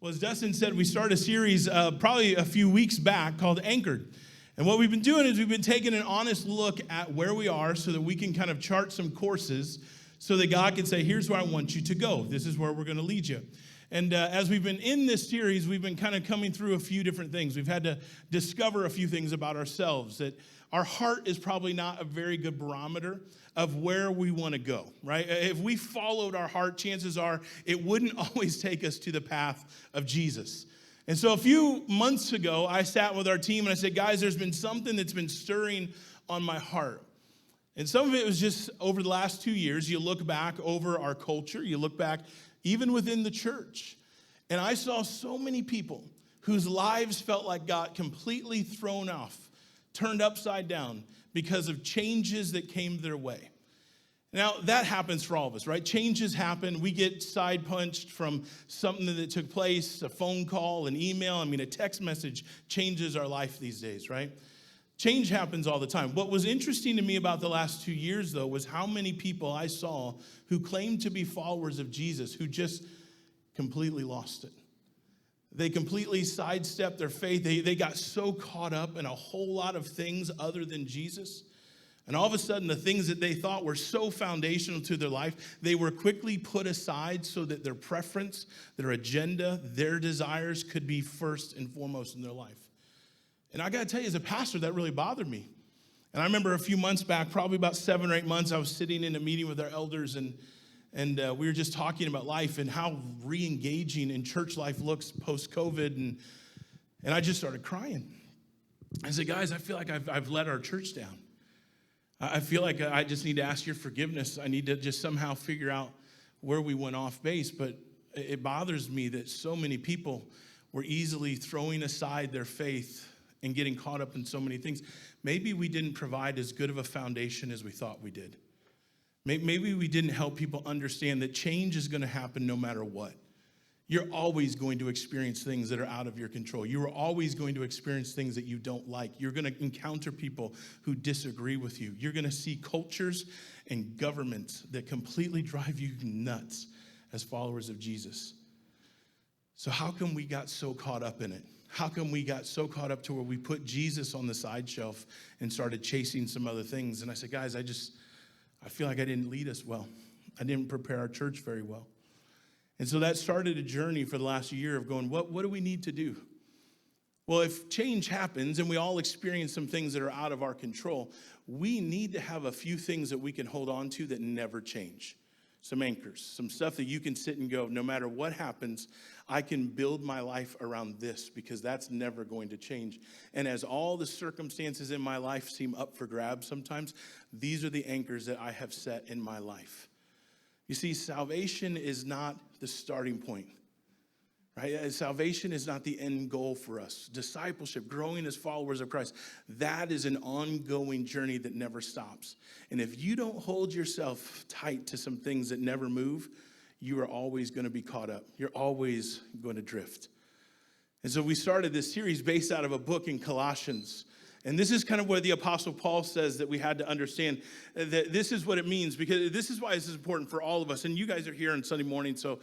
Well, as Dustin said, we started a series probably a few weeks back called Anchored. And what we've been doing is we've been taking an honest look at where we are so that we can kind of chart some courses so that God can say, here's where I want you to go. This is where we're going to lead you. And as we've been in this series, we've been kind of coming through a few different things. We've had to discover a few things about ourselves, that our heart is probably not a very good barometer of where we want to go, right? If we followed our heart, chances are it wouldn't always take us to the path of Jesus. And so a few months ago, I sat with our team and I said, guys, there's been something that's been stirring on my heart. And some of it was just over the last 2 years. You look back over our culture, you look back even within the church, and I saw so many people whose lives felt like got completely thrown off, turned upside down because of changes that came their way. Now, that happens for all of us, right? Changes happen. We get side punched from something that took place, a phone call, an email. A text message changes our life these days, right? Change happens all the time. What was interesting to me about the last 2 years, though, was how many people I saw who claimed to be followers of Jesus who just completely lost it. They completely sidestepped their faith. They got so caught up in a whole lot of things other than Jesus. And all of a sudden, the things that they thought were so foundational to their life, they were quickly put aside so that their preference, their agenda, their desires could be first and foremost in their life. And I got to tell you, as a pastor, that really bothered me. And I remember a few months back, probably about 7 or 8 months, I was sitting in a meeting with our elders, and we were just talking about life and how re-engaging in church life looks post-COVID. And I just started crying. I said, guys, I feel like I've let our church down. I feel like I just need to ask your forgiveness. I need to just somehow figure out where we went off base. But it bothers me that so many people were easily throwing aside their faith and getting caught up in so many things. Maybe we didn't provide as good of a foundation as we thought we did. Maybe we didn't help people understand that change is going to happen no matter what. You're always going to experience things that are out of your control. You are always going to experience things that you don't like. You're going to encounter people who disagree with you. You're going to see cultures and governments that completely drive you nuts as followers of Jesus. So how come we got so caught up in it? How come we got so caught up to where we put Jesus on the side shelf and started chasing some other things? And I said, guys, I feel like I didn't lead us well. I didn't prepare our church very well. And so that started a journey for the last year of going, what do we need to do? Well, if change happens and we all experience some things that are out of our control, we need to have a few things that we can hold on to that never change. Some anchors, some stuff that you can sit and go, no matter what happens, I can build my life around this because that's never going to change. And as all the circumstances in my life seem up for grabs sometimes, these are the anchors that I have set in my life. You see, salvation is not the starting point, right? Salvation is not the end goal for us. Discipleship, growing as followers of Christ, that is an ongoing journey that never stops. And if you don't hold yourself tight to some things that never move, you are always going to be caught up. You're always going to drift. And so we started this series based out of a book in Colossians. And this is kind of where the Apostle Paul says that we had to understand that this is what it means, because this is why this is important for all of us. And you guys are here on Sunday morning, so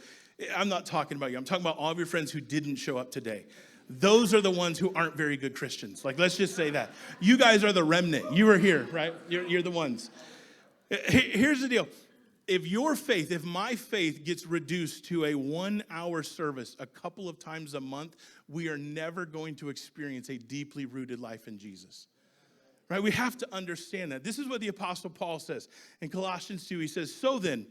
I'm not talking about you. I'm talking about all of your friends who didn't show up today. Those are the ones who aren't very good Christians. Let's just say that. You guys are the remnant. You are here, right? You're the ones. Here's the deal. If my faith gets reduced to a 1-hour service a couple of times a month, we are never going to experience a deeply rooted life in Jesus. Right? We have to understand that. This is what the Apostle Paul says in Colossians 2. He says, so then,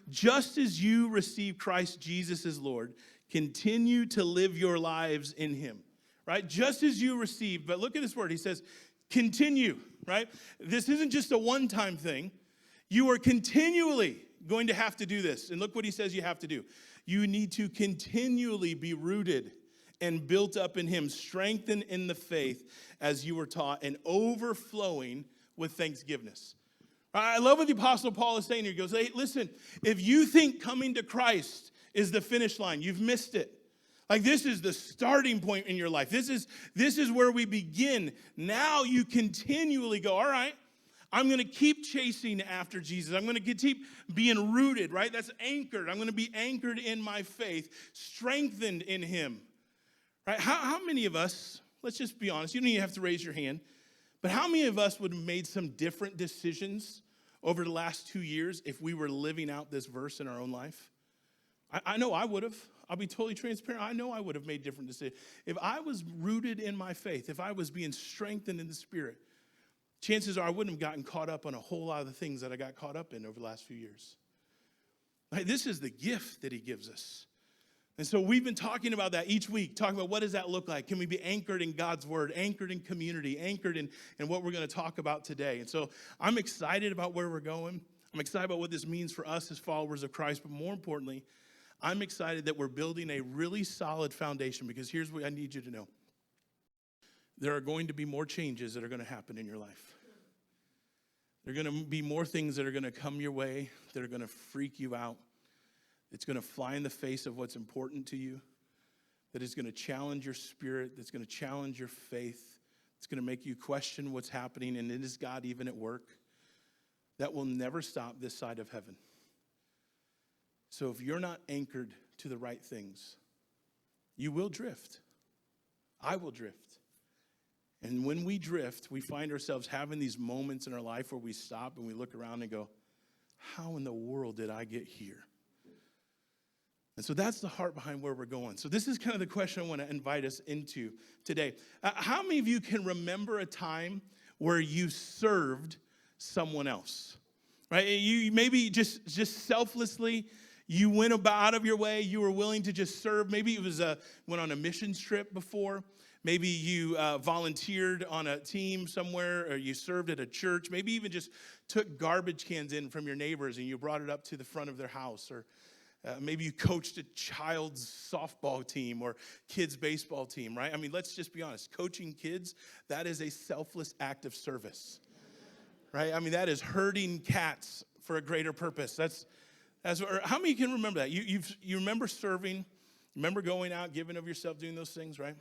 just as you receive Christ Jesus as Lord, continue to live your lives in him. Right? Just as you receive, but look at this word. He says, continue. Right? This isn't just a one-time thing. You are continually going to have to do this. And look what he says you have to do. You need to continually be rooted and built up in him, strengthened in the faith as you were taught, and overflowing with thanksgiveness. I love what the Apostle Paul is saying here. He goes, hey, listen, if you think coming to Christ is the finish line, you've missed it. This is the starting point in your life. This is where we begin. Now you continually go, all right, I'm going to keep chasing after Jesus. I'm going to keep being rooted, right? That's anchored. I'm going to be anchored in my faith, strengthened in him, right? How many of us, let's just be honest, you don't even have to raise your hand, but how many of us would have made some different decisions over the last 2 years if we were living out this verse in our own life? I know I would have. I'll be totally transparent. I know I would have made different decisions. If I was rooted in my faith, if I was being strengthened in the Spirit, chances are I wouldn't have gotten caught up on a whole lot of the things that I got caught up in over the last few years. Like, this is the gift that he gives us. And so we've been talking about that each week, talking about what does that look like? Can we be anchored in God's word, anchored in community, anchored in what we're going to talk about today? And so I'm excited about where we're going. I'm excited about what this means for us as followers of Christ. But more importantly, I'm excited that we're building a really solid foundation, because here's what I need you to know. There are going to be more changes that are going to happen in your life. There are going to be more things that are going to come your way that are going to freak you out. It's going to fly in the face of what's important to you, that is going to challenge your spirit, that's going to challenge your faith. It's going to make you question what's happening, and is God even at work? That will never stop this side of heaven. So if you're not anchored to the right things, you will drift. I will drift. And when we drift, we find ourselves having these moments in our life where we stop and we look around and go, how in the world did I get here? And so that's the heart behind where we're going. So this is kind of the question I want to invite us into today. How many of you can remember a time where you served someone else? Right? You maybe just selflessly, you went out of your way, you were willing to just serve. Maybe it was went on a missions trip before. Maybe you volunteered on a team somewhere, or you served at a church. Maybe even just took garbage cans in from your neighbors and you brought it up to the front of their house. Or maybe you coached a child's softball team or kids' baseball team, right? I mean, let's just be honest. Coaching kids, that is a selfless act of service, right? I mean, that is herding cats for a greater purpose. How many can remember that? You remember serving, remember going out, giving of yourself, doing those things, right?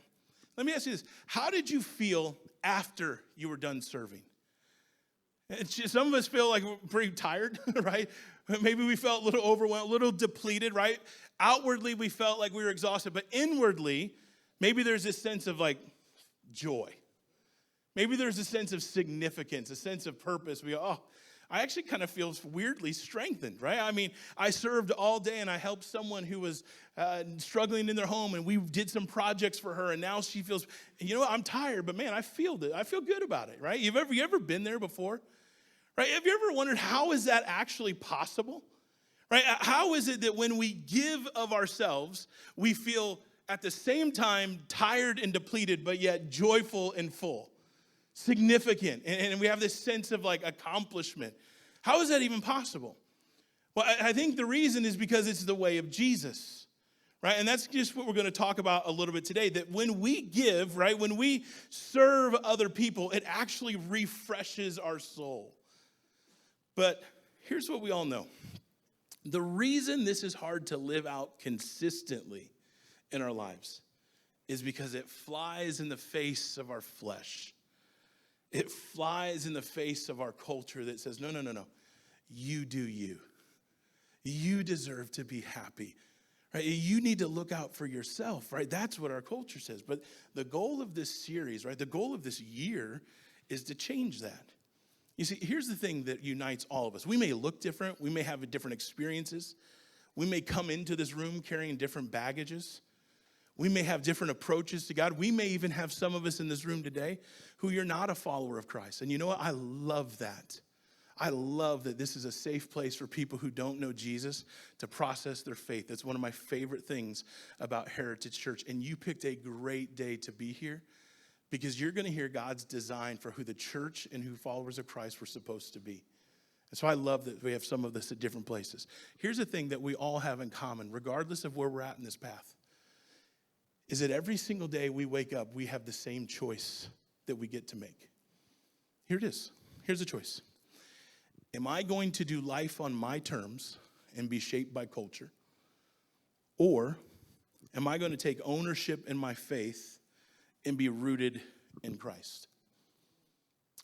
Let me ask you this. How did you feel after you were done serving? Some of us feel like we're pretty tired, right? Maybe we felt a little overwhelmed, a little depleted, right? Outwardly, we felt like we were exhausted. But inwardly, maybe there's this sense of like joy. Maybe there's a sense of significance, a sense of purpose. I actually kind of feel weirdly strengthened, right? I mean, I served all day and I helped someone who was struggling in their home, and we did some projects for her, and now she feels, you know what, I'm tired, but man, I feel good about it, right? You ever been there before? Right? Have you ever wondered, how is that actually possible? Right? How is it that when we give of ourselves, we feel at the same time tired and depleted, but yet joyful and full? Significant, and we have this sense of like accomplishment. How is that even possible? Well, I think the reason is because it's the way of Jesus, right? And that's just what we're going to talk about a little bit today, that when we give, right, when we serve other people, it actually refreshes our soul. But here's what we all know. The reason this is hard to live out consistently in our lives is because it flies in the face of our flesh. It flies in the face of our culture that says, no. You do you. You deserve to be happy. Right? You need to look out for yourself, right? That's what our culture says. But the goal of this series, right, the goal of this year is to change that. You see, here's the thing that unites all of us. We may look different. We may have different experiences. We may come into this room carrying different baggages. We may have different approaches to God. We may even have some of us in this room today who you're not a follower of Christ. And you know what? I love that. I love that this is a safe place for people who don't know Jesus to process their faith. That's one of my favorite things about Heritage Church. And you picked a great day to be here, because you're going to hear God's design for who the church and who followers of Christ were supposed to be. And so I love that we have some of this at different places. Here's the thing that we all have in common, regardless of where we're at in this path, is that every single day we wake up, we have the same choice that we get to make. Here it is. Here's the choice. Am I going to do life on my terms and be shaped by culture? Or am I going to take ownership in my faith and be rooted in Christ?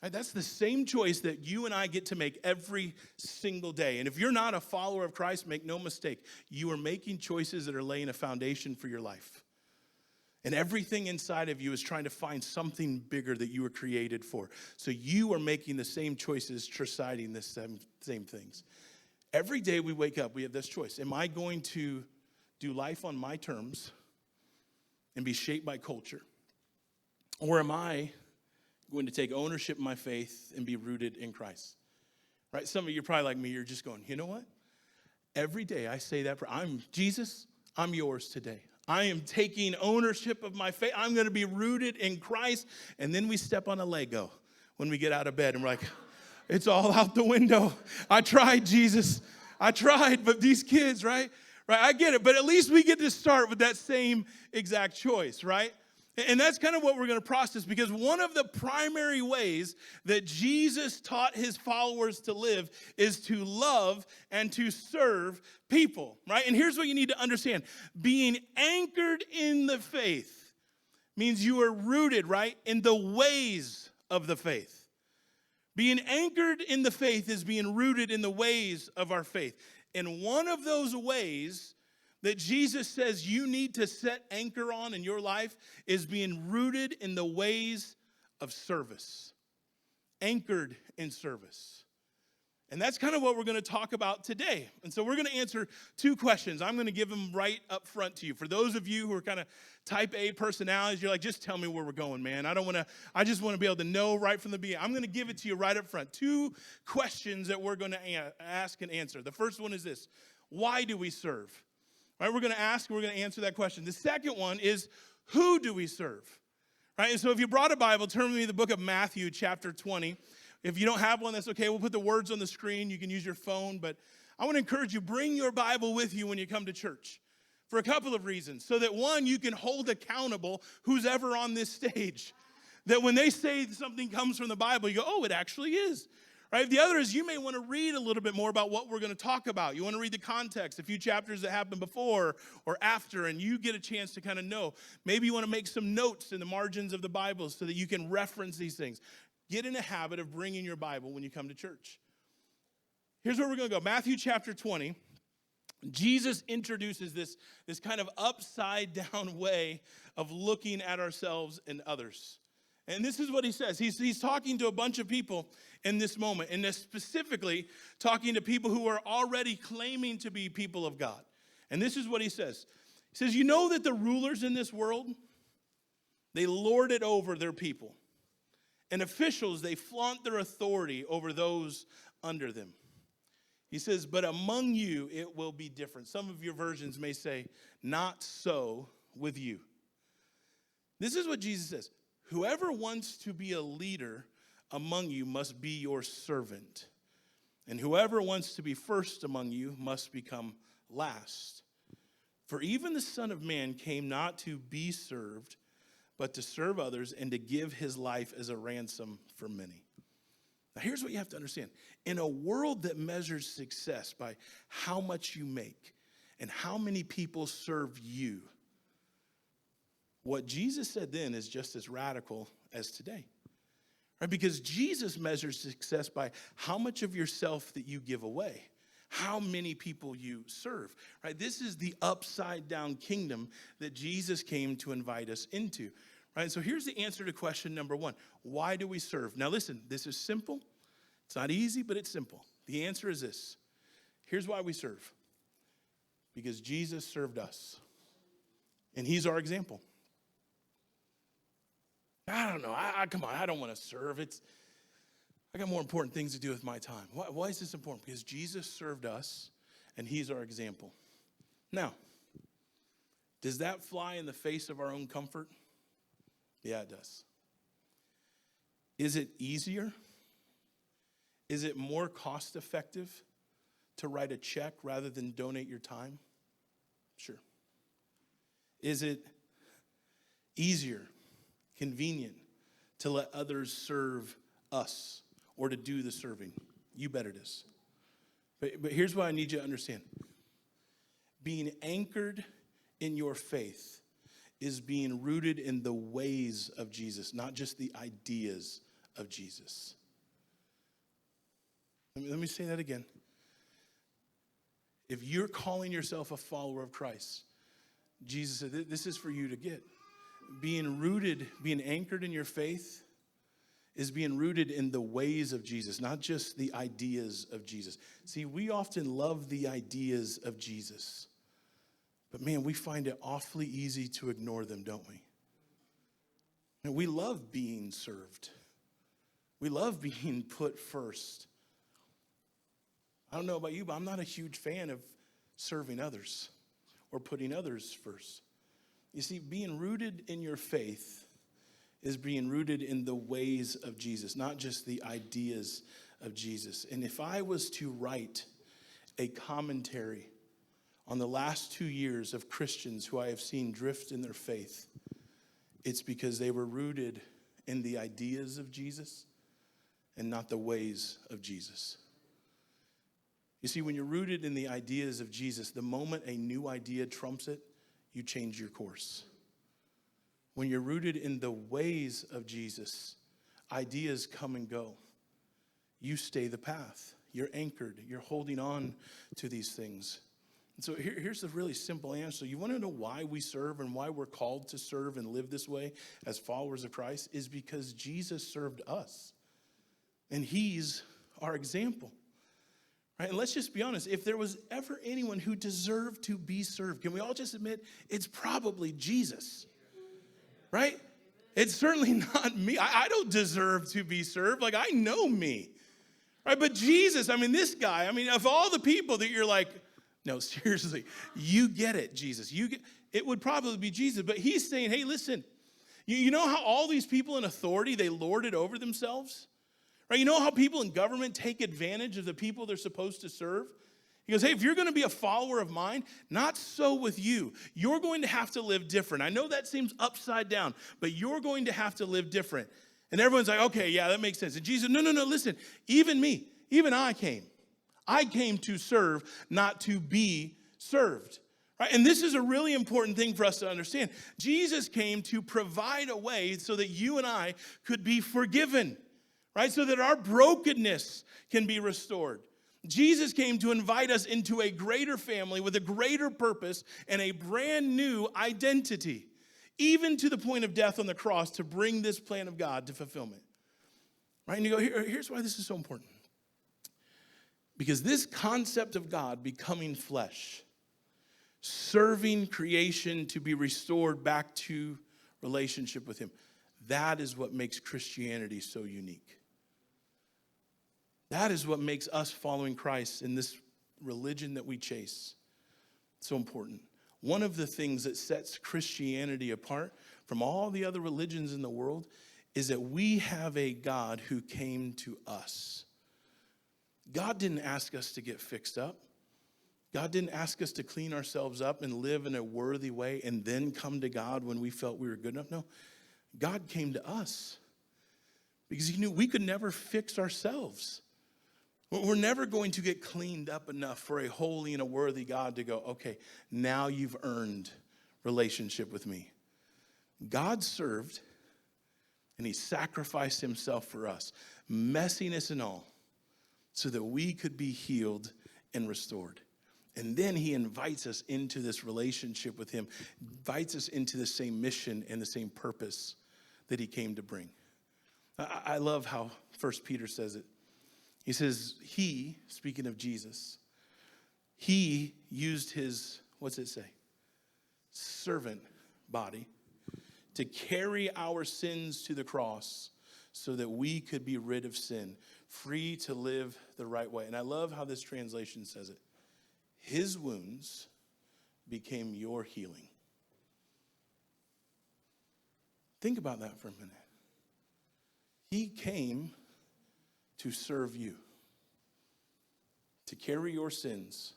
Right, that's the same choice that you and I get to make every single day. And if you're not a follower of Christ, make no mistake, you are making choices that are laying a foundation for your life. And everything inside of you is trying to find something bigger that you were created for. So you are making the same choices, deciding the same things. Every day we wake up, we have this choice. Am I going to do life on my terms and be shaped by culture? Or am I going to take ownership of my faith and be rooted in Christ? Right? Some of you are probably like me. You're just going, you know what? Every day I say that prayer. Jesus, I'm yours today. I am taking ownership of my faith. I'm going to be rooted in Christ. And then we step on a Lego when we get out of bed and we're like, it's all out the window. I tried, Jesus. I tried, but these kids, right? Right? I get it. But at least we get to start with that same exact choice, right? And that's kind of what we're going to process, because one of the primary ways that Jesus taught his followers to live is to love and to serve people, right? And here's what you need to understand. Being anchored in the faith means you are rooted, right, in the ways of the faith. Being anchored in the faith is being rooted in the ways of our faith. And one of those ways that Jesus says you need to set anchor on in your life is being rooted in the ways of service. Anchored in service. And that's kind of what we're going to talk about today. And so we're going to answer two questions. I'm going to give them right up front to you. For those of you who are kind of type A personalities, you're like, just tell me where we're going, man. I just want to be able to know right from the beginning. I'm going to give it to you right up front. Two questions that we're going to ask and answer. The first one is this: why do we serve? Right, we're going to ask, we're going to answer that question. The second one is, who do we serve? Right, and so if you brought a Bible, turn with me to the book of Matthew, chapter 20. If you don't have one, that's okay. We'll put the words on the screen. You can use your phone. But I want to encourage you, bring your Bible with you when you come to church for a couple of reasons. So that, one, you can hold accountable who's ever on this stage. That when they say something comes from the Bible, you go, oh, it actually is. Right? The other is you may want to read a little bit more about what we're going to talk about. You want to read the context, a few chapters that happened before or after, and you get a chance to kind of know. Maybe you want to make some notes in the margins of the Bible so that you can reference these things. Get in a habit of bringing your Bible when you come to church. Here's where we're going to go. Matthew chapter 20. Jesus introduces this kind of upside down way of looking at ourselves and others. And this is what he says. He's talking to a bunch of people in this moment, and specifically talking to people who are already claiming to be people of God. And this is what he says. He says, you know that the rulers in this world, they lord it over their people. And officials, they flaunt their authority over those under them. He says, but among you it will be different. Some of your versions may say, not so with you. This is what Jesus says. Whoever wants to be a leader among you must be your servant. And whoever wants to be first among you must become last. For even the Son of Man came not to be served, but to serve others and to give his life as a ransom for many. Now here's what you have to understand. In a world that measures success by how much you make and how many people serve you, what Jesus said then is just as radical as today. Right? Because Jesus measures success by how much of yourself that you give away, how many people you serve. Right? This is the upside down kingdom that Jesus came to invite us into. Right? So here's the answer to question number one. Why do we serve? Now listen, this is simple. It's not easy, but it's simple. The answer is this. Here's why we serve. Because Jesus served us. And he's our example. I don't know. Come on, I don't want to serve. I got more important things to do with my time. Why is this important? Because Jesus served us, and he's our example. Now, does that fly in the face of our own comfort? Yeah, it does. Is it easier? Is it more cost-effective to write a check rather than donate your time? Sure. Is it easier, convenient to let others serve us or to do the serving? You bet it is. But here's what I need you to understand. Being anchored in your faith is being rooted in the ways of Jesus, not just the ideas of Jesus. Let me say that again. If you're calling yourself a follower of Christ, Jesus said, this is for you to get. Being rooted, being anchored in your faith is being rooted in the ways of Jesus, not just the ideas of Jesus. See, we often love the ideas of Jesus, but man, we find it awfully easy to ignore them, don't we? And we love being served. We love being put first. I don't know about you, but I'm not a huge fan of serving others or putting others first. You see, being rooted in your faith is being rooted in the ways of Jesus, not just the ideas of Jesus. And if I was to write a commentary on the last 2 years of Christians who I have seen drift in their faith, it's because they were rooted in the ideas of Jesus and not the ways of Jesus. You see, when you're rooted in the ideas of Jesus, the moment a new idea trumps it, you change your course. When you're rooted in the ways of Jesus, ideas come and go. You stay the path. You're anchored. You're holding on to these things. And so here's the really simple answer. You want to know why we serve and why we're called to serve and live this way as followers of Christ? Is because Jesus served us. And he's our example. Right? And let's just be honest. If there was ever anyone who deserved to be served, can we all just admit it's probably Jesus? Right? It's certainly not me. I don't deserve to be served. Like, I know me. Right? But Jesus, I mean, this guy, I mean, of all the people that you're like, no, seriously, you get it, Jesus. It would probably be Jesus. But he's saying, hey, listen, you know how all these people in authority, they lord it over themselves? Right? You know how people in government take advantage of the people they're supposed to serve? He goes, hey, if you're going to be a follower of mine, not so with you. You're going to have to live different. I know that seems upside down, but you're going to have to live different. And everyone's like, okay, yeah, that makes sense. And Jesus, no, listen, even me, even I came. I came to serve, not to be served. Right? And this is a really important thing for us to understand. Jesus came to provide a way so that you and I could be forgiven, right? So that our brokenness can be restored. Jesus came to invite us into a greater family with a greater purpose and a brand new identity, even to the point of death on the cross to bring this plan of God to fulfillment. Right? And you go, here's why this is so important. Because this concept of God becoming flesh, serving creation to be restored back to relationship with him, that is what makes Christianity so unique. That is what makes us following Christ in this religion that we chase so important. One of the things that sets Christianity apart from all the other religions in the world is that we have a God who came to us. God didn't ask us to get fixed up. God didn't ask us to clean ourselves up and live in a worthy way and then come to God when we felt we were good enough. No, God came to us because he knew we could never fix ourselves. We're never going to get cleaned up enough for a holy and a worthy God to go, okay, now you've earned relationship with me. God served and he sacrificed himself for us, messiness and all, so that we could be healed and restored. And then he invites us into this relationship with him, invites us into the same mission and the same purpose that he came to bring. I love how 1 Peter says it. He says, he, speaking of Jesus, he used his, what's it say? Servant body to carry our sins to the cross so that we could be rid of sin, free to live the right way. And I love how this translation says it. His wounds became your healing. Think about that for a minute. He came to serve you, to carry your sins,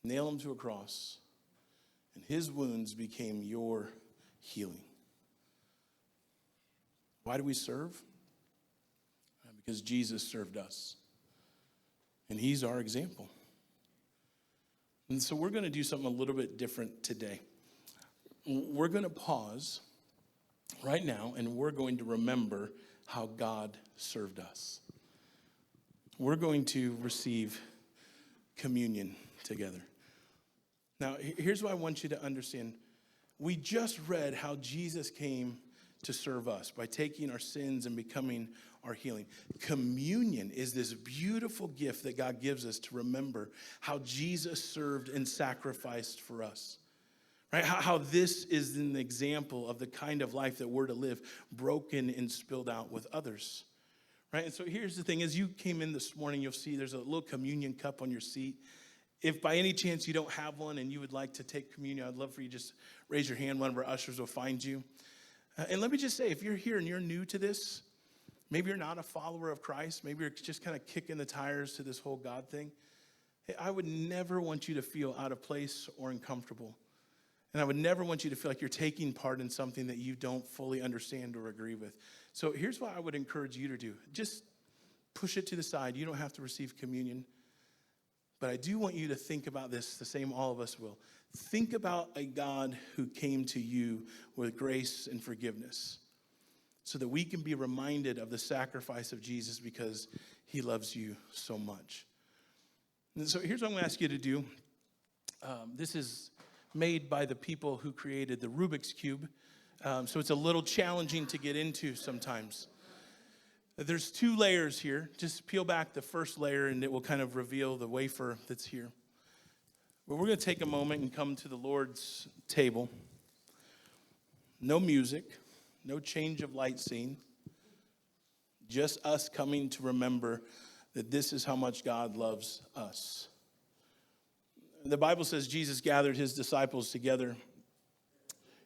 nail them to a cross, and his wounds became your healing. Why do we serve? Because Jesus served us, and he's our example. And so we're going to do something a little bit different today. We're going to pause right now, and we're going to remember how God served us. We're going to receive communion together. Now, here's what I want you to understand. We just read how Jesus came to serve us by taking our sins and becoming our healing. Communion is this beautiful gift that God gives us to remember how Jesus served and sacrificed for us. Right? How this is an example of the kind of life that we're to live, broken and spilled out with others. Right? And so here's the thing. As you came in this morning, you'll see there's a little communion cup on your seat. If by any chance you don't have one and you would like to take communion, I'd love for you to just raise your hand. One of our ushers will find you. And let me just say, if you're here and you're new to this, maybe you're not a follower of Christ, maybe you're just kind of kicking the tires to this whole God thing, hey, I would never want you to feel out of place or uncomfortable. And I would never want you to feel like you're taking part in something that you don't fully understand or agree with. So here's what I would encourage you to do. Just push it to the side. You don't have to receive communion. But I do want you to think about this the same all of us will. Think about a God who came to you with grace and forgiveness so that we can be reminded of the sacrifice of Jesus because he loves you so much. And so here's what I'm going to ask you to do. This is made by the people who created the Rubik's Cube. So it's a little challenging to get into sometimes. There's 2 layers here. Just peel back the first layer and it will kind of reveal the wafer that's here. But we're going to take a moment and come to the Lord's table. No music, no change of light scene. Just us coming to remember that this is how much God loves us. The Bible says Jesus gathered his disciples together.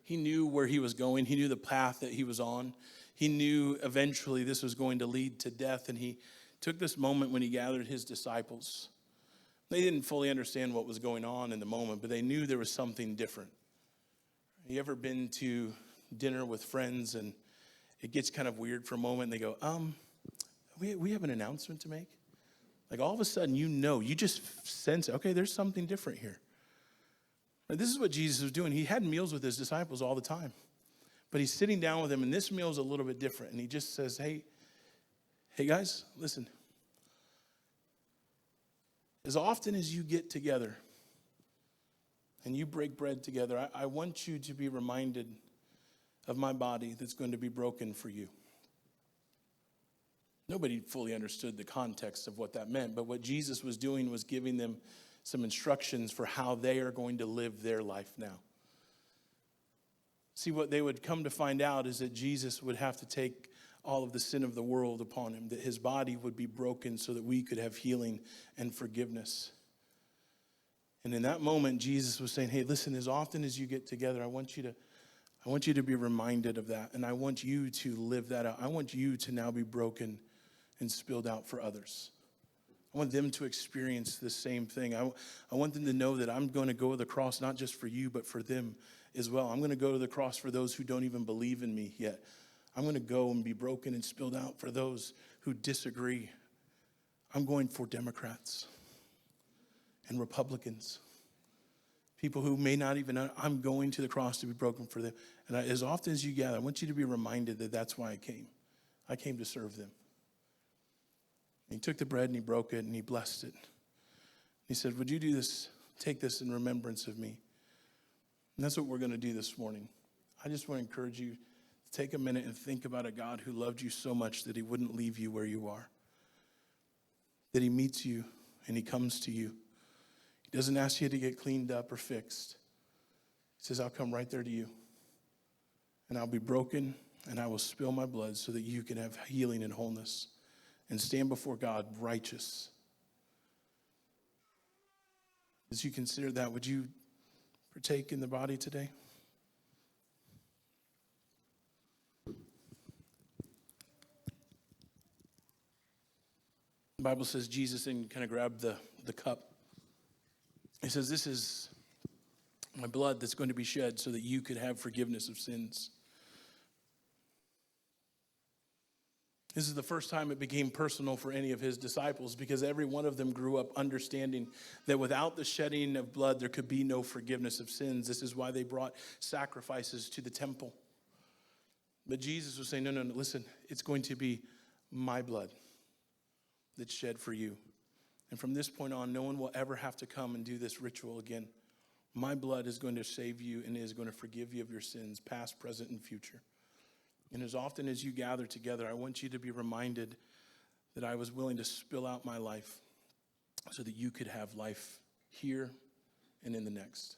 He knew where he was going. He knew the path that he was on. He knew eventually this was going to lead to death, and he took this moment when he gathered his disciples. They didn't fully understand what was going on in the moment, but they knew there was something different. You ever been to dinner with friends, and it gets kind of weird for a moment, and they go, we have an announcement to make? Like all of a sudden, you just sense, okay, there's something different here. This is what Jesus was doing. He had meals with his disciples all the time. But he's sitting down with them, and this meal is a little bit different. And he just says, hey guys, listen. As often as you get together and you break bread together, I want you to be reminded of my body that's going to be broken for you. Nobody fully understood the context of what that meant, but what Jesus was doing was giving them some instructions for how they are going to live their life now. See, what they would come to find out is that Jesus would have to take all of the sin of the world upon him, that his body would be broken so that we could have healing and forgiveness. And in that moment, Jesus was saying, hey, listen, as often as you get together, I want you to be reminded of that, and I want you to live that out. I want you to now be broken and spilled out for others. I want them to experience the same thing. I want them to know that I'm going to go to the cross not just for you, but for them as well. I'm going to go to the cross for those who don't even believe in me yet. I'm going to go and be broken and spilled out for those who disagree. I'm going for Democrats and Republicans, people who may not even know. I'm going to the cross to be broken for them. And as often as you gather, I want you to be reminded that that's why I came. I came to serve them. And he took the bread and he broke it and he blessed it. He said, would you do this? Take this in remembrance of me. And that's what we're going to do this morning. I just want to encourage you to take a minute and think about a God who loved you so much that he wouldn't leave you where you are. That he meets you and he comes to you. He doesn't ask you to get cleaned up or fixed. He says, I'll come right there to you. And I'll be broken and I will spill my blood so that you can have healing and wholeness and stand before God righteous. As you consider that, would you partake in the body today? The Bible says Jesus didn't kind of grab the cup. He says, this is my blood that's going to be shed so that you could have forgiveness of sins. This is the first time it became personal for any of his disciples because every one of them grew up understanding that without the shedding of blood, there could be no forgiveness of sins. This is why they brought sacrifices to the temple. But Jesus was saying, no, listen, it's going to be my blood that's shed for you. And from this point on, no one will ever have to come and do this ritual again. My blood is going to save you and is going to forgive you of your sins, past, present, and future. And as often as you gather together, I want you to be reminded that I was willing to spill out my life so that you could have life here and in the next.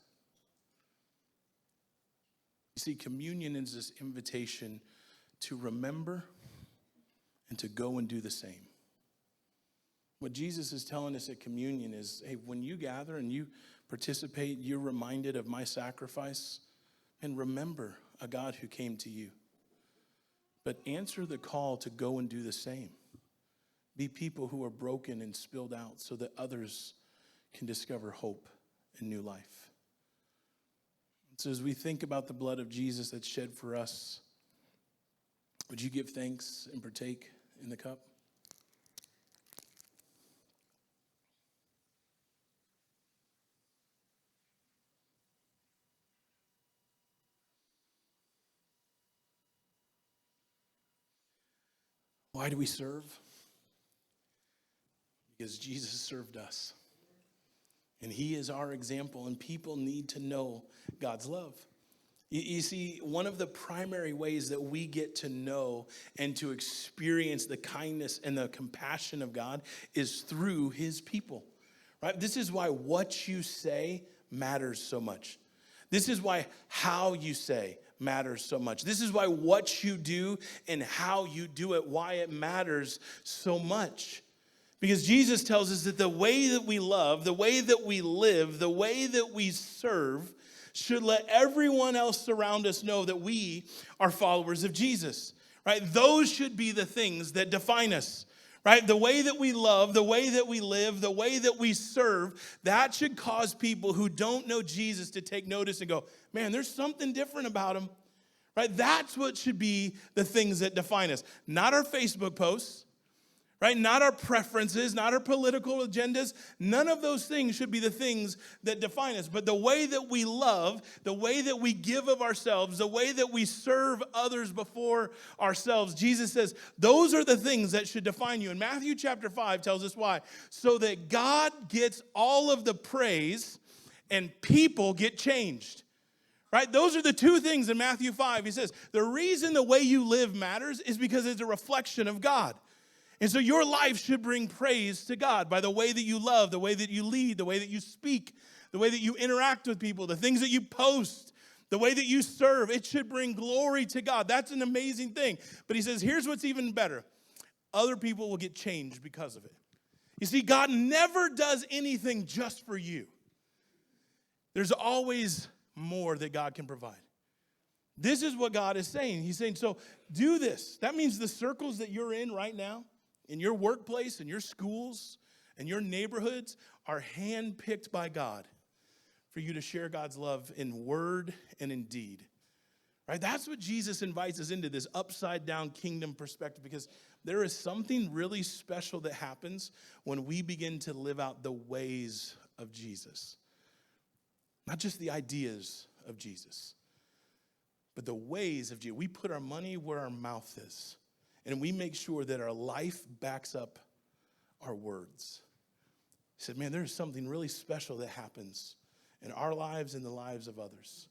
You see, communion is this invitation to remember and to go and do the same. What Jesus is telling us at communion is, hey, when you gather and you participate, you're reminded of my sacrifice, and remember a God who came to you. But answer the call to go and do the same. Be people who are broken and spilled out so that others can discover hope and new life. So as we think about the blood of Jesus that's shed for us, would you give thanks and partake in the cup? Why do we serve? Because Jesus served us. And he is our example, and people need to know God's love. You see, one of the primary ways that we get to know and to experience the kindness and the compassion of God is through his people, right? This is why what you say matters so much. This is why how you say matters so much. This is why what you do and how you do it, why it matters so much. Because Jesus tells us that the way that we love, the way that we live, the way that we serve should let everyone else around us know that we are followers of Jesus, right? Those should be the things that define us, right? The way that we love, the way that we live, the way that we serve, that should cause people who don't know Jesus to take notice and go, man, there's something different about him, right? That's what should be the things that define us, not our Facebook posts, right? Not our preferences, not our political agendas. None of those things should be the things that define us. But the way that we love, the way that we give of ourselves, the way that we serve others before ourselves, Jesus says, those are the things that should define you. And Matthew chapter 5 tells us why. So that God gets all of the praise and people get changed. Right? Those are the two things in Matthew 5. He says, the reason the way you live matters is because it's a reflection of God. And so your life should bring praise to God by the way that you love, the way that you lead, the way that you speak, the way that you interact with people, the things that you post, the way that you serve. It should bring glory to God. That's an amazing thing. But he says, here's what's even better. Other people will get changed because of it. You see, God never does anything just for you. There's always more that God can provide. This is what God is saying. He's saying, so do this. That means the circles that you're in right now, in your workplace, in your schools, and your neighborhoods are handpicked by God for you to share God's love in word and in deed. Right? That's what Jesus invites us into, this upside down kingdom perspective, because there is something really special that happens when we begin to live out the ways of Jesus. Not just the ideas of Jesus, but the ways of Jesus. We put our money where our mouth is. And we make sure that our life backs up our words. He said, man, there's something really special that happens in our lives and the lives of others.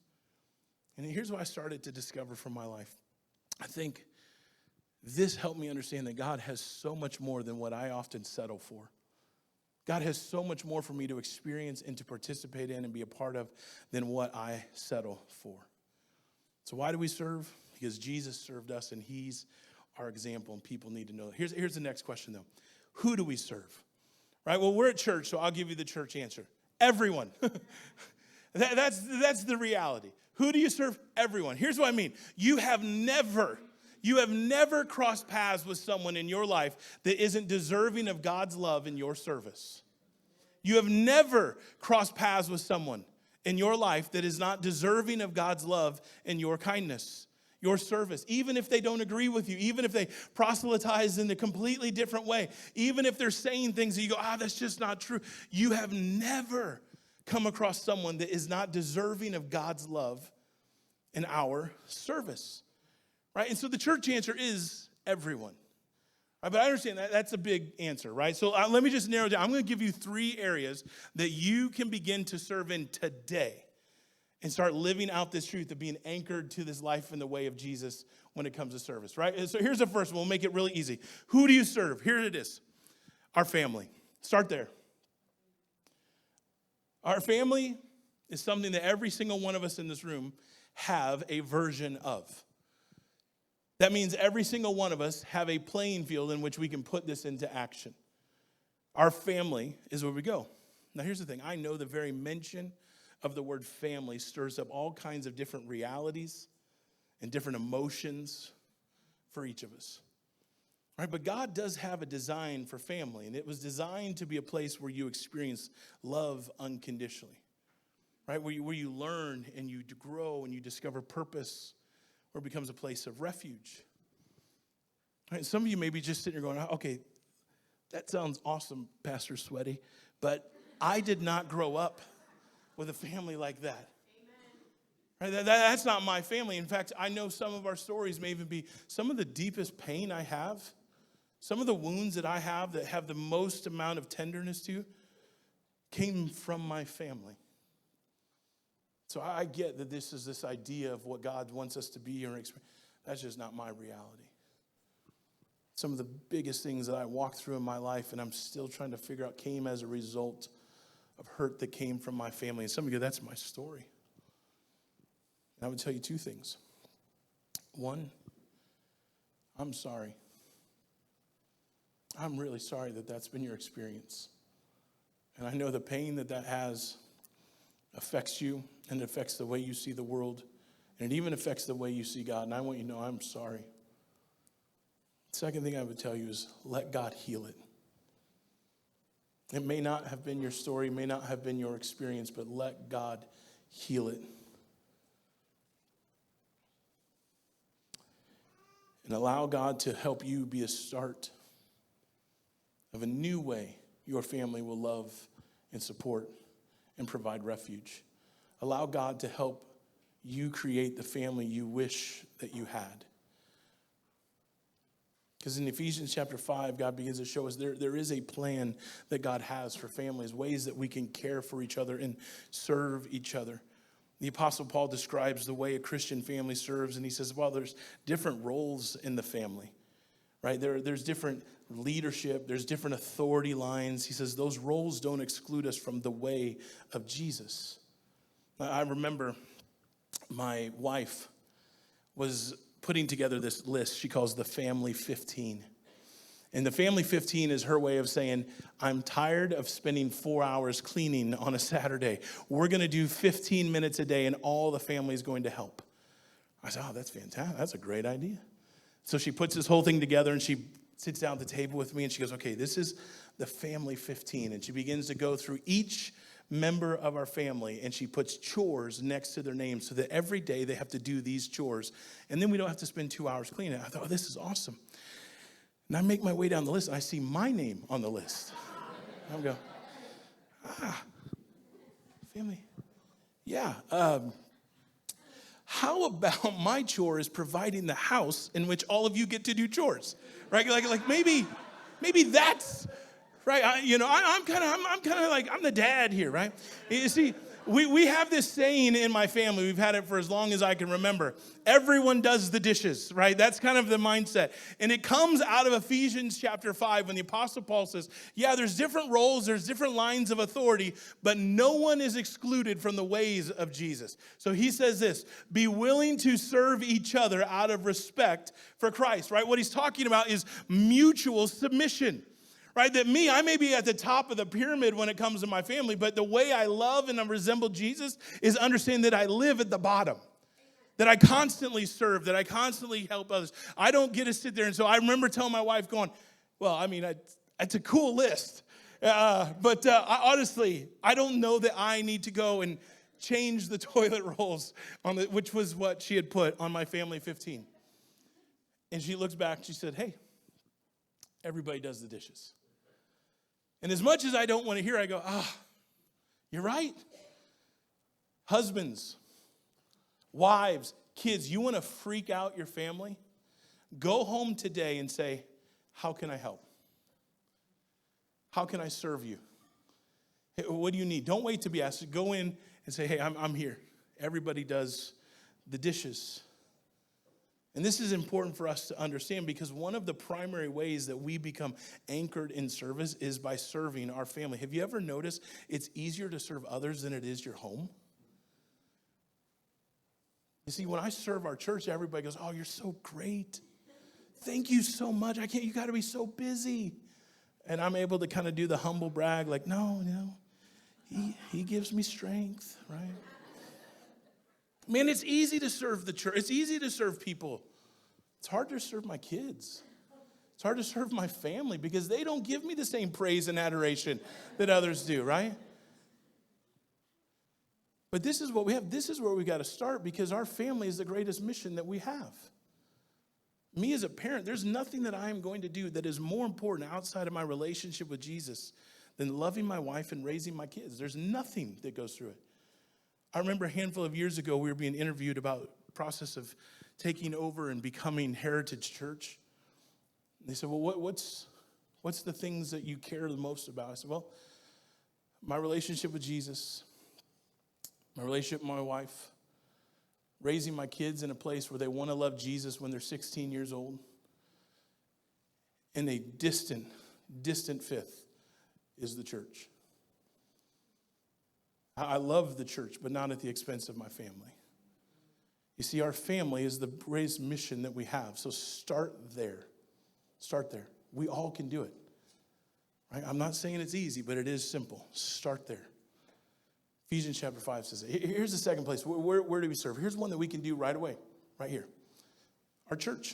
And here's what I started to discover from my life. I think this helped me understand that God has so much more than what I often settle for. God has so much more for me to experience and to participate in and be a part of than what I settle for. So why do we serve? Because Jesus served us and he's our example, and people need to know. Here's the next question, though. Who do we serve? Right? Well, we're at church, so I'll give you the church answer. Everyone. That's the reality. Who do you serve? Everyone. Here's what I mean. You have never crossed paths with someone in your life that isn't deserving of God's love in your service. You have never crossed paths with someone in your life that is not deserving of God's love and your kindness, your service, even if they don't agree with you, even if they proselytize in a completely different way, even if they're saying things that you go, that's just not true. You have never come across someone that is not deserving of God's love in our service, right? And so the church answer is everyone. Right, but I understand that's a big answer, right? So let me just narrow it down. I'm going to give you 3 areas that you can begin to serve in today and start living out this truth of being anchored to this life in the way of Jesus when it comes to service, right? And so here's the first one. We'll make it really easy. Who do you serve? Here it is. Our family. Start there. Our family is something that every single one of us in this room have a version of. That means every single one of us have a playing field in which we can put this into action. Our family is where we go. Now, here's the thing. I know the very mention of the word family stirs up all kinds of different realities and different emotions for each of us. All right, but God does have a design for family, and it was designed to be a place where you experience love unconditionally, right? Where you learn and you grow and you discover purpose, where it becomes a place of refuge. All right, some of you may be just sitting here going, okay, that sounds awesome, Pastor Sweaty, but I did not grow up with a family like that. Right, that's not my family. In fact, I know some of our stories may even be some of the deepest pain I have, some of the wounds that I have that have the most amount of tenderness to, came from my family. So I get that this is this idea of what God wants us to be or experience. That's just not my reality. Some of the biggest things that I walked through in my life and I'm still trying to figure out came as a result of hurt that came from my family. And some of you, that's my story. And I would tell you 2 things. 1, I'm sorry. I'm really sorry that that's been your experience. And I know the pain that has affects you, and it affects the way you see the world, and it even affects the way you see God. And I want you to know I'm sorry. Second thing I would tell you is let God heal it. It may not have been your story, may not have been your experience, but let God heal it. And allow God to help you be a start of a new way your family will love and support and provide refuge. Allow God to help you create the family you wish that you had. Because in Ephesians chapter 5, God begins to show us there is a plan that God has for families, ways that we can care for each other and serve each other. The Apostle Paul describes the way a Christian family serves, and he says, well, there's different roles in the family, right? There's different leadership, there's different authority lines. He says those roles don't exclude us from the way of Jesus. I remember my wife was putting together this list she calls the Family 15. And the Family 15 is her way of saying, I'm tired of spending 4 hours cleaning on a Saturday. We're going to do 15 minutes a day, and all the family is going to help. I said, oh, that's fantastic. That's a great idea. So she puts this whole thing together, and she sits down at the table with me, and she goes, okay, this is the Family 15. And she begins to go through each member of our family, and she puts chores next to their names so that every day they have to do these chores. And then we don't have to spend 2 hours cleaning. I thought, oh, this is awesome. And I make my way down the list, and I see my name on the list. I'm going, family, yeah. How about my chore is providing the house in which all of you get to do chores, right? Like maybe that's right. I'm kind of like I'm the dad here, right? You see, we have this saying in my family. We've had it for as long as I can remember. Everyone does the dishes, right? That's kind of the mindset. And it comes out of Ephesians chapter 5 when the Apostle Paul says, yeah, there's different roles, there's different lines of authority, but no one is excluded from the ways of Jesus. So he says this, be willing to serve each other out of respect for Christ, right? What he's talking about is mutual submission. Right, that I may be at the top of the pyramid when it comes to my family, but the way I love and I resemble Jesus is understand that I live at the bottom, that I constantly serve, that I constantly help others. I don't get to sit there. And so I remember telling my wife going, well, I mean, it's a cool list. But honestly, I don't know that I need to go and change the toilet rolls, which was what she had put on my Family 15. And she looks back, she said, hey, everybody does the dishes. And as much as I don't want to hear, I go, you're right. Husbands, wives, kids, you want to freak out your family? Go home today and say, how can I help? How can I serve you? Hey, what do you need? Don't wait to be asked. Go in and say, hey, I'm here. Everybody does the dishes. And this is important for us to understand because one of the primary ways that we become anchored in service is by serving our family. Have you ever noticed it's easier to serve others than it is your home? You see, when I serve our church, everybody goes, oh, you're so great. Thank you so much. You got to be so busy. And I'm able to kind of do the humble brag like, no, he gives me strength, right? Man, it's easy to serve the church. It's easy to serve people. It's hard to serve my kids. It's hard to serve my family because they don't give me the same praise and adoration that others do, right? But this is what we have. This is where we got to start because our family is the greatest mission that we have. Me as a parent, there's nothing that I am going to do that is more important outside of my relationship with Jesus than loving my wife and raising my kids. There's nothing that goes through it. I remember a handful of years ago, we were being interviewed about the process of taking over and becoming Heritage Church. And they said, well, what's the things that you care the most about? I said, well, my relationship with Jesus, my relationship with my wife, raising my kids in a place where they want to love Jesus when they're 16 years old. And a distant fifth is the church. I love the church, but not at the expense of my family. You see, our family is the greatest mission that we have. So start there. Start there. We all can do it. Right? I'm not saying it's easy, but it is simple. Start there. Ephesians chapter 5 says, here's the second place. Where do we serve? Here's one that we can do right away, right here. Our church.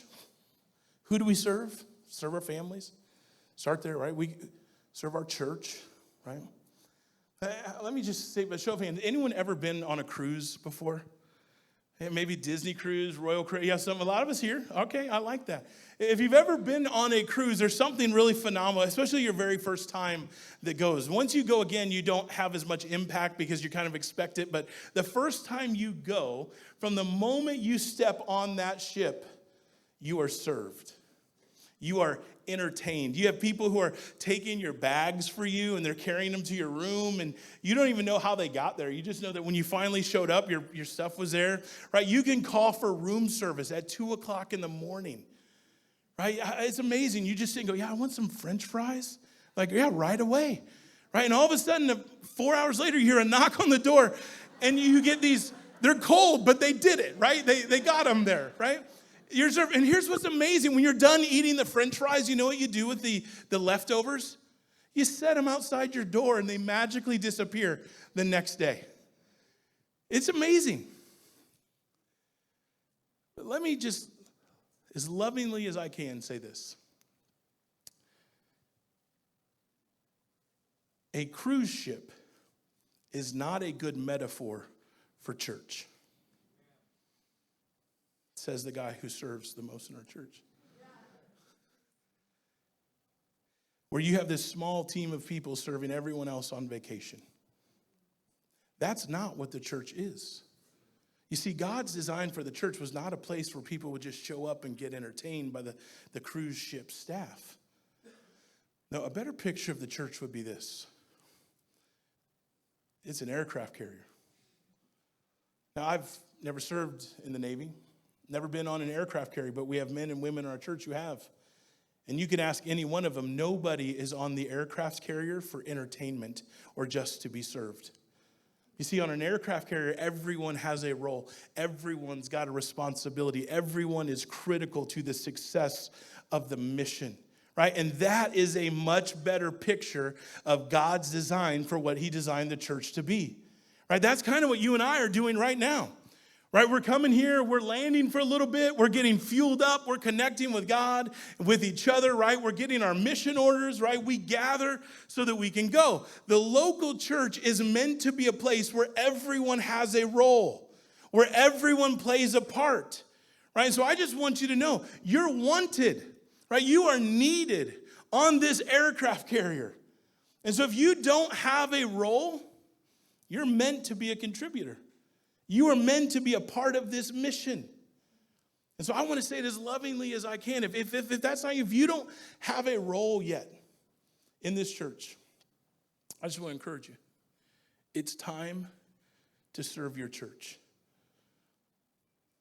Who do we serve? Serve our families. Start there, right? We serve our church, right? Let me just say, by show of hands, anyone ever been on a cruise before? Maybe Disney cruise, Royal cruise. Yeah, a lot of us here. Okay, I like that. If you've ever been on a cruise, there's something really phenomenal, especially your very first time that goes. Once you go again, you don't have as much impact because you kind of expect it. But the first time you go, from the moment you step on that ship, you are served. You are entertained. You have people who are taking your bags for you and they're carrying them to your room and you don't even know how they got there. You just know that when you finally showed up, your stuff was there, right? You can call for room service at 2:00 in the morning, right? It's amazing. You just go, yeah, I want some French fries. Like, yeah, right away, right? And all of a sudden, 4 hours later, you hear a knock on the door and you get these, they're cold, but they did it, right? They got them there, right? And here's what's amazing. When you're done eating the French fries, you know what you do with the leftovers? You set them outside your door and they magically disappear the next day. It's amazing. But let me just, as lovingly as I can, say this. A cruise ship is not a good metaphor for church. Says the guy who serves the most in our church. Where you have this small team of people serving everyone else on vacation. That's not what the church is. You see, God's design for the church was not a place where people would just show up and get entertained by the cruise ship staff. No, a better picture of the church would be this. It's an aircraft carrier. Now, I've never served in the Navy. Never been on an aircraft carrier, but we have men and women in our church who have. And you can ask any one of them. Nobody is on the aircraft carrier for entertainment or just to be served. You see, on an aircraft carrier, everyone has a role. Everyone's got a responsibility. Everyone is critical to the success of the mission, right? And that is a much better picture of God's design for what he designed the church to be, right? That's kind of what you and I are doing right now. Right, we're coming here, we're landing for a little bit, we're getting fueled up, we're connecting with God, with each other, right? We're getting our mission orders, right? We gather so that we can go. The local church is meant to be a place where everyone has a role, where everyone plays a part, right? So I just want you to know, you're wanted, right? You are needed on this aircraft carrier. And so if you don't have a role, you're meant to be a contributor. You are meant to be a part of this mission. And so I want to say it as lovingly as I can. If that's not you, if you don't have a role yet in this church, I just want to encourage you. It's time to serve your church.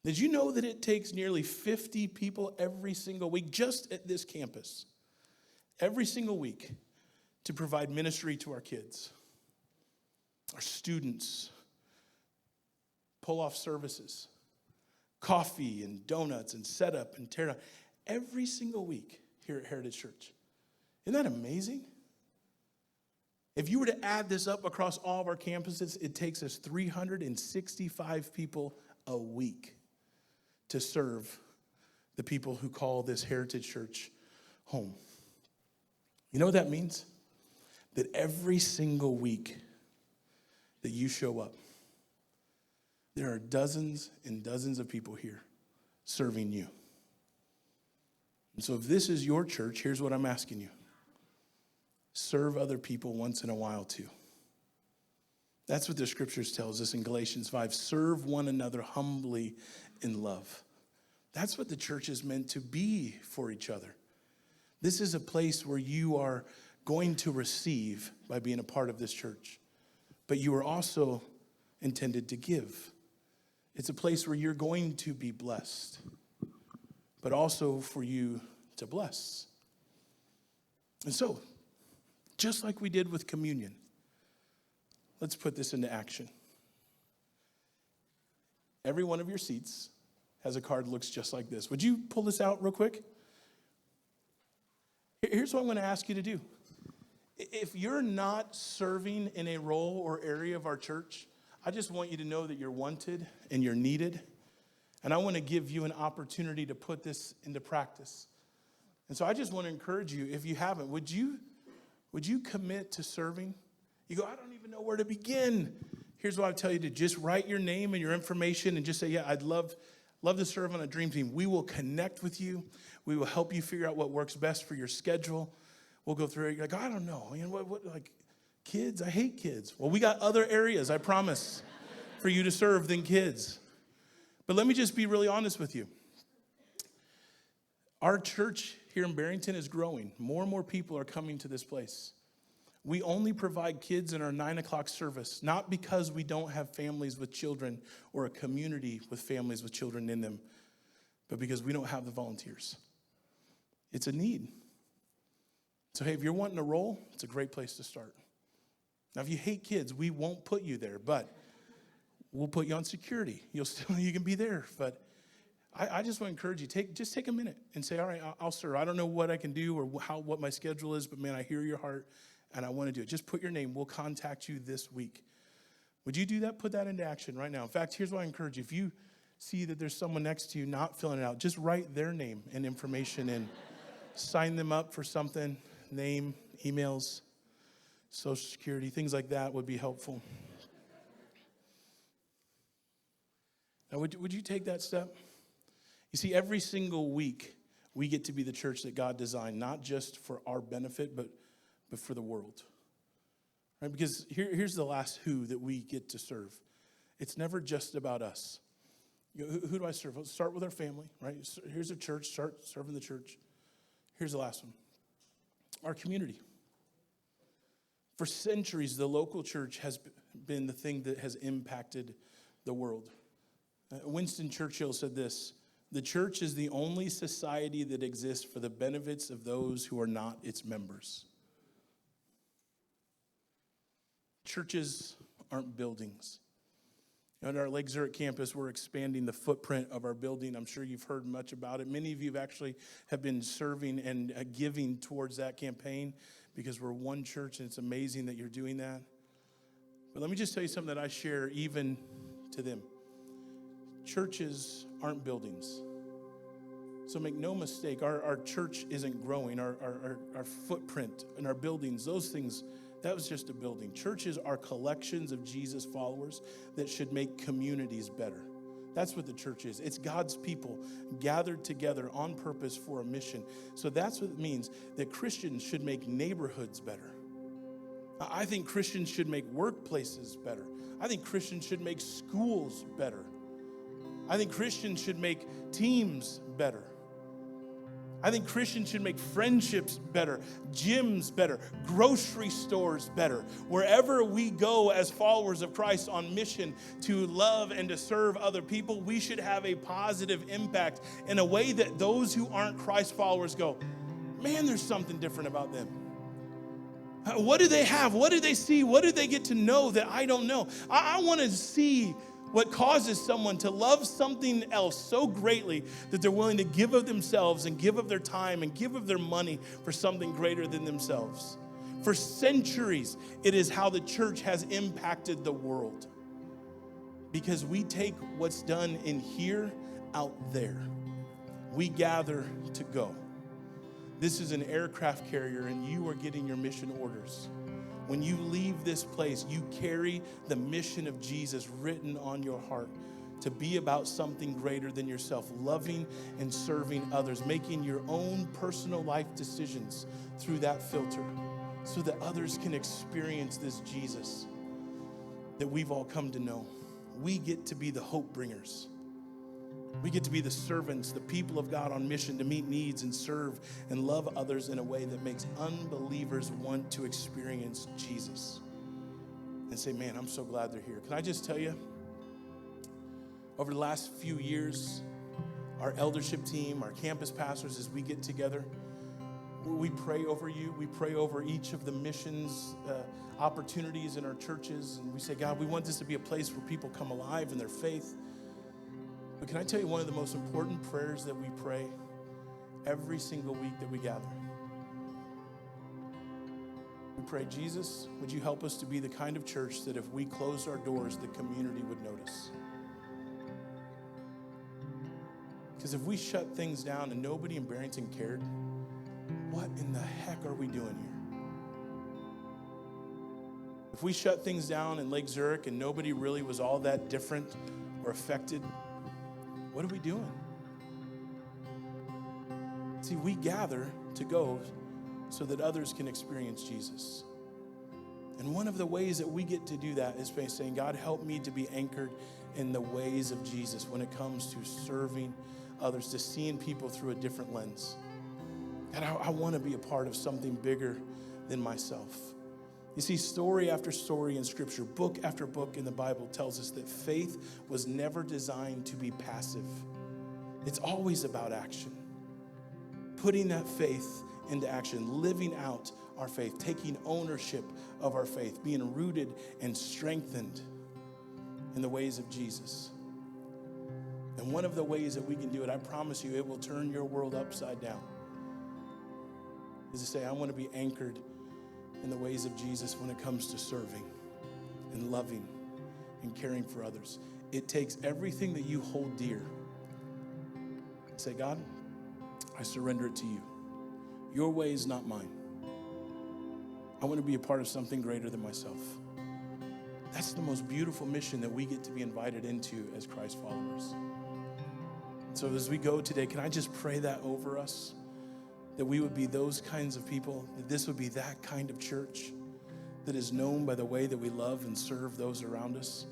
Did you know that it takes nearly 50 people every single week, just at this campus, every single week, to provide ministry to our kids, our students, pull off services, coffee and donuts and setup and tear down, every single week here at Heritage Church. Isn't that amazing? If you were to add this up across all of our campuses, it takes us 365 people a week to serve the people who call this Heritage Church home. You know what that means? That every single week that you show up, there are dozens and dozens of people here serving you. And so if this is your church, here's what I'm asking you. Serve other people once in a while too. That's what the scriptures tells us in Galatians 5. Serve one another humbly in love. That's what the church is meant to be for each other. This is a place where you are going to receive by being a part of this church. But you are also intended to give. It's a place where you're going to be blessed, but also for you to bless. And so, just like we did with communion, let's put this into action. Every one of your seats has a card that looks just like this. Would you pull this out real quick? Here's what I'm going to ask you to do. If you're not serving in a role or area of our church, I just want you to know that you're wanted and you're needed. And I want to give you an opportunity to put this into practice. And so I just want to encourage you, if you haven't, would you commit to serving? You go, I don't even know where to begin. Here's what I tell you to just write your name and your information and just say, yeah, I'd love to serve on a dream team. We will connect with you. We will help you figure out what works best for your schedule. We'll go through it. You're like, I don't know. You know what like kids? I hate kids. Well, we got other areas, I promise, for you to serve than kids. But let me just be really honest with you. Our church here in Barrington is growing. More and more people are coming to this place. We only provide kids in our 9 o'clock service, not because we don't have families with children or a community with families with children in them, but because we don't have the volunteers. It's a need. So, hey, if you're wanting a role, it's a great place to start. Now, if you hate kids, we won't put you there, but we'll put you on security. You can be there, but I just want to encourage you, just take a minute and say, all right, I'll serve. I don't know what I can do or what my schedule is, but man, I hear your heart and I want to do it. Just put your name. We'll contact you this week. Would you do that? Put that into action right now. In fact, here's what I encourage you. If you see that there's someone next to you not filling it out, just write their name and information and sign them up for something, name, emails, Social Security, things like that would be helpful. Now, would you take that step? You see, every single week, we get to be the church that God designed, not just for our benefit, but for the world. Right? Because here's the last who that we get to serve. It's never just about us. You know, who do I serve? Let's start with our family, right? Here's a church, start serving the church. Here's the last one. Our community. For centuries, the local church has been the thing that has impacted the world. Winston Churchill said this, the church is the only society that exists for the benefits of those who are not its members. Churches aren't buildings. At our Lake Zurich campus, we're expanding the footprint of our building. I'm sure you've heard much about it. Many of you actually have been serving and giving towards that campaign because we're one church, and it's amazing that you're doing that. But let me just tell you something that I share even to them. Churches aren't buildings. So make no mistake, our church isn't growing. Our footprint and our buildings, those things, that was just a building. Churches are collections of Jesus followers that should make communities better. That's what the church is. It's God's people gathered together on purpose for a mission. So that's what it means that Christians should make neighborhoods better. I think Christians should make workplaces better. I think Christians should make schools better. I think Christians should make teams better. I think Christians should make friendships better, gyms better, grocery stores better. Wherever we go as followers of Christ on mission to love and to serve other people, we should have a positive impact in a way that those who aren't Christ followers go, man, there's something different about them. What do they have? What do they see? What do they get to know that I don't know? I want to see what causes someone to love something else so greatly that they're willing to give of themselves and give of their time and give of their money for something greater than themselves. For centuries, it is how the church has impacted the world. Because we take what's done in here out there. We gather to go. This is an aircraft carrier and you are getting your mission orders. When you leave this place, you carry the mission of Jesus written on your heart to be about something greater than yourself, loving and serving others, making your own personal life decisions through that filter so that others can experience this Jesus that we've all come to know. We get to be the hope bringers. We get to be the servants, the people of God on mission to meet needs and serve and love others in a way that makes unbelievers want to experience Jesus and say, man, I'm so glad they're here. Can I just tell you, over the last few years, our eldership team, our campus pastors, as we get together, we pray over you. We pray over each of the missions opportunities in our churches. And we say, God, we want this to be a place where people come alive in their faith. But can I tell you one of the most important prayers that we pray every single week that we gather? We pray, Jesus, would you help us to be the kind of church that if we closed our doors, the community would notice? Because if we shut things down and nobody in Barrington cared, what in the heck are we doing here? If we shut things down in Lake Zurich and nobody really was all that different or affected, what are we doing? See, we gather to go so that others can experience Jesus. And one of the ways that we get to do that is by saying, God, help me to be anchored in the ways of Jesus when it comes to serving others, to seeing people through a different lens. And I want to be a part of something bigger than myself. You see, story after story in Scripture, book after book in the Bible tells us that faith was never designed to be passive. It's always about action. Putting that faith into action, living out our faith, taking ownership of our faith, being rooted and strengthened in the ways of Jesus. And one of the ways that we can do it, I promise you, it will turn your world upside down, is to say, I want to be anchored in the ways of Jesus when it comes to serving and loving and caring for others. It takes everything that you hold dear. Say, God, I surrender it to you. Your way is not mine. I want to be a part of something greater than myself. That's the most beautiful mission that we get to be invited into as Christ followers. So as we go today, can I just pray that over us? That we would be those kinds of people, that this would be that kind of church that is known by the way that we love and serve those around us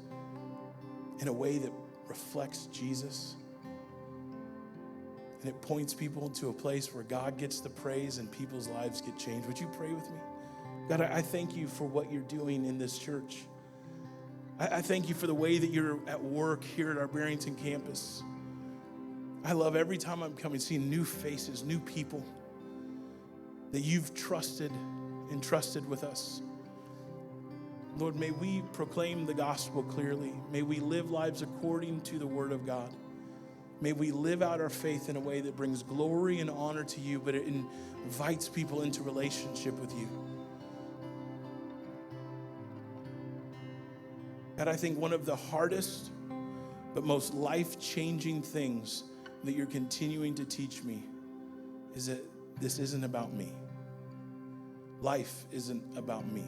in a way that reflects Jesus. And it points people to a place where God gets the praise and people's lives get changed. Would you pray with me? God, I thank you for what you're doing in this church. I thank you for the way that you're at work here at our Barrington campus. I love every time I'm coming, seeing new faces, new people that you've trusted and trusted with us. Lord, may we proclaim the gospel clearly. May we live lives according to the word of God. May we live out our faith in a way that brings glory and honor to you, but it invites people into relationship with you. God, I think one of the hardest but most life-changing things that you're continuing to teach me is that this isn't about me. Life isn't about me.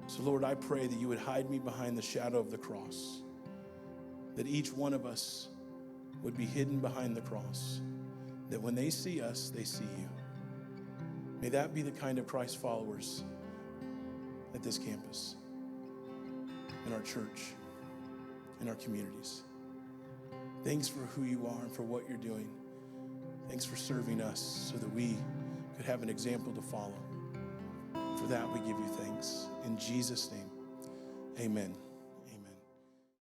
So Lord, I pray that you would hide me behind the shadow of the cross, that each one of us would be hidden behind the cross, that when they see us, they see you. May that be the kind of Christ followers at this campus, in our church. in our communities. Thanks for who you are and for what you're doing. Thanks for serving us so that we could have an example to follow. For that, we give you thanks. In Jesus' name, amen.